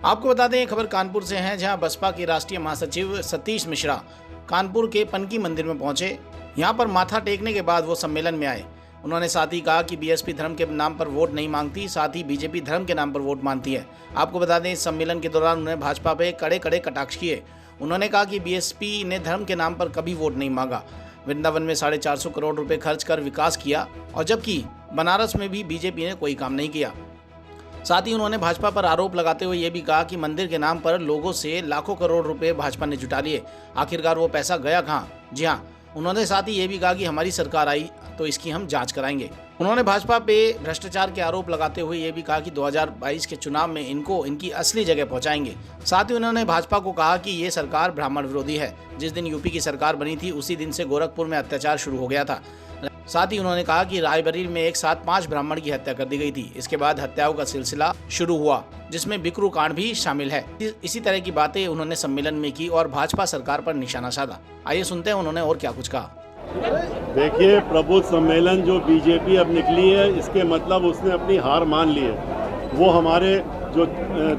आपको बता दें, खबर कानपुर से है, जहां बसपा के राष्ट्रीय महासचिव सतीश मिश्रा कानपुर के पनकी मंदिर में पहुंचे। यहां पर माथा टेकने के बाद वो सम्मेलन में आए। उन्होंने साथ ही कहा कि बीएसपी धर्म के नाम पर वोट नहीं मांगती, साथ ही बीजेपी धर्म के नाम पर वोट मांगती है। आपको बता दें, इस सम्मेलन के दौरान उन्होंने भाजपा पे कड़े कड़े कटाक्ष किए। उन्होंने कहा कि बीएसपी ने धर्म के नाम पर कभी वोट नहीं मांगा। वृंदावन में 450 करोड़ रुपए खर्च कर विकास किया, और जबकि बनारस में भी बीजेपी ने कोई काम नहीं किया। साथ ही उन्होंने भाजपा पर आरोप लगाते हुए ये भी कहा कि मंदिर के नाम पर लोगों से लाखों करोड़ रुपए भाजपा ने जुटा लिए, आखिरकार वो पैसा गया कहाँ? जी हाँ, उन्होंने साथ ही ये भी कहा कि हमारी सरकार आई तो इसकी हम जांच कराएंगे। उन्होंने भाजपा पे भ्रष्टाचार के आरोप लगाते हुए ये भी कहा कि 2022 के चुनाव में इनको इनकी असली जगह पहुंचाएंगे। साथ ही उन्होंने भाजपा को कहा कि ये सरकार ब्राह्मण विरोधी है। जिस दिन यूपी की सरकार बनी थी, उसी दिन से गोरखपुर में अत्याचार शुरू हो गया था। साथ ही उन्होंने कहा कि रायबरेली में एक साथ 5 ब्राह्मण की हत्या कर दी गई थी। इसके बाद हत्याओं का सिलसिला शुरू हुआ, जिसमें बिकरू कांड भी शामिल है। इसी तरह की बातें उन्होंने सम्मेलन में की और भाजपा सरकार पर निशाना साधा। आइए सुनते हैं उन्होंने और क्या कुछ कहा। देखिए, प्रबुद्ध सम्मेलन जो बीजेपी अब निकली है, इसके मतलब उसने अपनी हार मान ली है। वो हमारे जो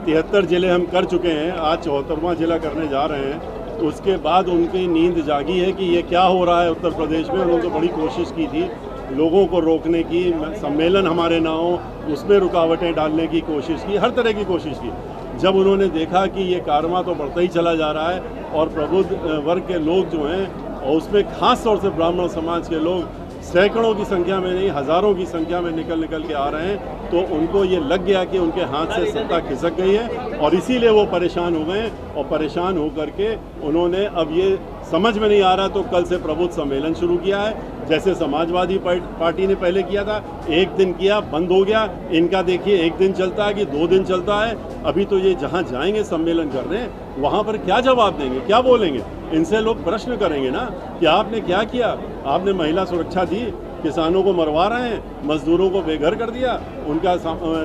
73 जिले हम कर चुके हैं, आज 74वां जिला करने जा रहे हैं। उसके बाद उनकी नींद जागी है कि ये क्या हो रहा है उत्तर प्रदेश में। उन्होंने तो बड़ी कोशिश की थी लोगों को रोकने की, सम्मेलन हमारे ना हो उसमें रुकावटें डालने की कोशिश की, हर तरह की कोशिश की। जब उन्होंने देखा कि ये कारवां तो बढ़ता ही चला जा रहा है और प्रबुद्ध वर्ग के लोग जो हैं, और उसमें खास तौर से ब्राह्मण समाज के लोग सैकड़ों की संख्या में नहीं, हज़ारों की संख्या में निकल के आ रहे हैं, तो उनको ये लग गया कि उनके हाथ से सत्ता खिसक गई है और इसीलिए वो परेशान हो गए। और परेशान होकर के उन्होंने अब ये समझ में नहीं आ रहा तो कल से प्रबुद्ध सम्मेलन शुरू किया है। जैसे समाजवादी पार्टी ने पहले किया था, एक दिन किया, बंद हो गया। इनका देखिए, एक दिन चलता है कि 2 दिन चलता है। अभी तो ये जहाँ जाएंगे सम्मेलन करने, वहाँ पर क्या जवाब देंगे, क्या बोलेंगे? इनसे लोग प्रश्न करेंगे ना कि आपने क्या किया। आपने महिला सुरक्षा दी, किसानों को मरवा रहे हैं, मजदूरों को बेघर कर दिया, उनका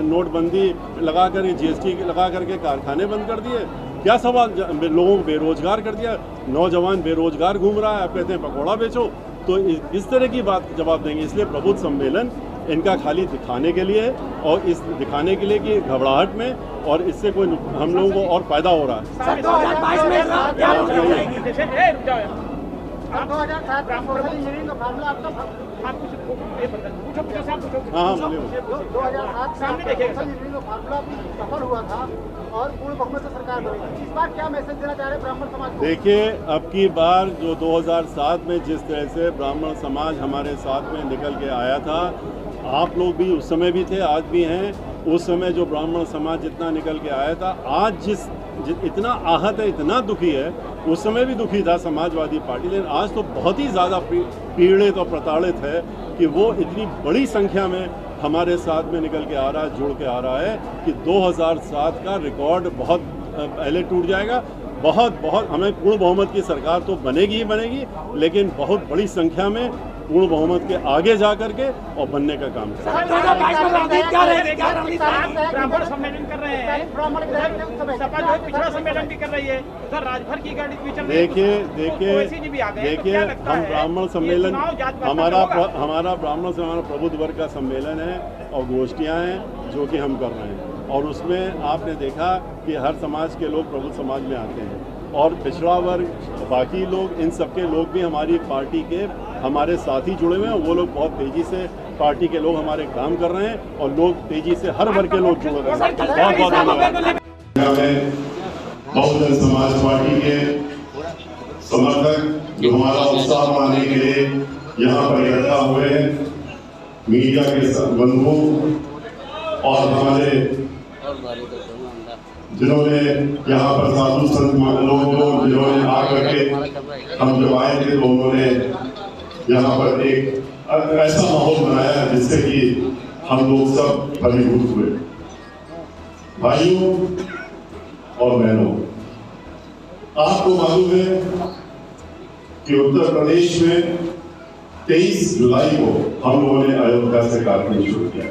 नोटबंदी लगा कर, जीएसटी लगा करके कारखाने बंद कर दिए। क्या सवाल? लोगों को बेरोजगार कर दिया, नौजवान बेरोजगार घूम रहा है, आप कहते हैं पकौड़ा बेचो। तो इस तरह की बात जवाब देंगे। इसलिए प्रबुद्ध सम्मेलन इनका खाली दिखाने के लिए, और इस दिखाने के लिए कि घबराहट में, और इससे कोई हम लोगों को और फायदा हो रहा है। 2022 में सफल हुआ था और पूर्ण बहुमत से सरकार बनी। इस बार क्या मैसेज देना चाह रहे ब्राह्मण समाज को? देखिए, अब की बार जो 2007 में जिस तरह से ब्राह्मण समाज हमारे साथ में निकल के आया था, आप लोग भी उस समय भी थे, आज भी हैं। उस समय जो ब्राह्मण समाज जितना निकल के आया था, आज इतना आहत है, इतना दुखी है, उस समय भी दुखी था समाजवादी पार्टी, लेकिन आज तो बहुत ही ज़्यादा पीड़ित और प्रताड़ित है कि वो इतनी बड़ी संख्या में हमारे साथ में निकल के आ रहा है, जुड़ के आ रहा है कि 2007 का रिकॉर्ड बहुत पहले टूट जाएगा। बहुत हमें पूर्ण बहुमत की सरकार तो बनेगी ही बनेगी, लेकिन बहुत बड़ी संख्या में पूर्ण बहुमत के आगे जा करके और बनने का काम करें। ब्राह्मण सम्मेलन कर रहे हैं, सपा जो पिछड़ा सम्मेलन भी कर रही है, उधर राजभर की गाड़ी देखिए, हम ब्राह्मण सम्मेलन, हमारा ब्राह्मण से हमारा प्रबुद्ध वर्ग का सम्मेलन है और गोष्ठियाँ हैं जो कि हम कर रहे हैं, और उसमें आपने देखा कि हर समाज के लोग प्रबुद्ध समाज में आते हैं, और पिछड़ा वर्ग, बाकी लोग, इन सबके लोग भी हमारी पार्टी के हमारे साथी जुड़े हुए हैं। वो लोग बहुत तेज़ी से, पार्टी के लोग हमारे काम कर रहे हैं, और लोग तेज़ी से हर वर्ग के लोग जुड़ रहे हैं। बहुत धन्यवाद। बहुजन समाज पार्टी के समर्थक जो हमारा उत्साह बढ़ाने के लिए यहाँ पर इकट्ठा हुए हैं, मीडिया के बंधु और हमारे जिन्होंने यहाँ पर साधु संत लोग जिन्होंने आकर के, हम जब आए थे तो उन्होंने यहाँ पर एक ऐसा माहौल बनाया जिससे कि हम लोग सब फलीभूत हुए। भाइयों और बहनों, आपको मालूम है कि उत्तर प्रदेश में 23 जुलाई को हम लोगों ने अयोध्या से कार्यक्रम शुरू किया।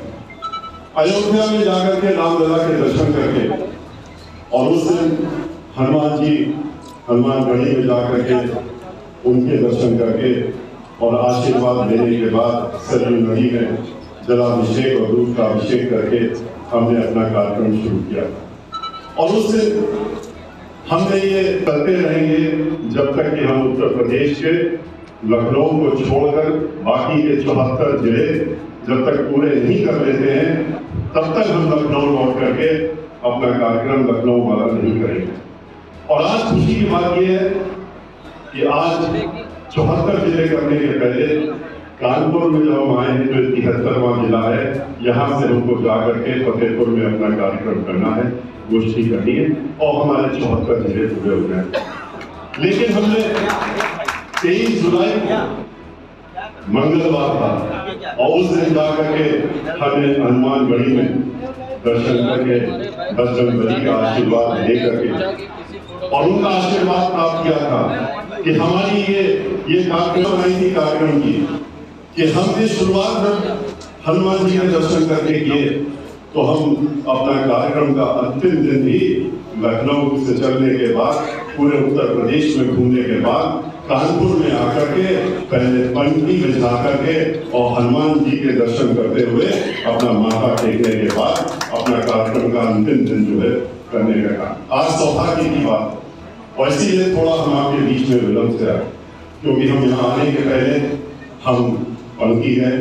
अयोध्या में जाकर के रामलला के दर्शन करके, और उस दिन हनुमानगढ़ी में जाकर के उनके दर्शन करके और आशीर्वाद लेने के बाद सरयू नदी में जलाभिषेक और दूध का अभिषेक करके हमने अपना कार्यक्रम शुरू किया। और उससे हमने ये करते रहेंगे जब तक कि हम उत्तर प्रदेश के लखनऊ को छोड़कर बाकी के 74 जिले जब तक पूरे नहीं कर लेते हैं तब तक हम लखनऊ लौट करके अपना कार्यक्रम लखनऊ वाला नहीं करेंगे। और आज खुशी की बात यह है कि आज 74 जिले करने के पहले कानपुर में जब हम आए हैं जो 73वां जिला है, यहाँ से हमको जाकर के फतेहपुर में अपना कार्यक्रम करना है, गोष्ठी करनी है और हमारे 74 जिले पूरे हो गए। लेकिन हमने 23 जुलाई को मंगलवार था और उस दिन जाकर के हमने हनुमानगढ़ी में दर्शन करके बजरंगबली का आशीर्वाद लेकर के और उनका आशीर्वाद प्राप्त किया था कि हमारी ये कार्यक्रम की कि हमने शुरुआत हनुमान जी के दर्शन करके किए तो हम अपना कार्यक्रम का अंतिम दिन ही लखनऊ से चलने के बाद पूरे उत्तर प्रदेश में घूमने के बाद कानपुर में आकर के पहले पंक्ति में जाकर के और हनुमान जी के दर्शन करते हुए अपना माथा टेकने के बाद अपना कार्यक्रम का अंतिम दिन जो है करने का काम। आज सौभाग्य की बात और इसीलिए थोड़ा हम आपके बीच में विलंब से आए क्योंकि हम यहाँ आने के पहले हम पंक्ति गए।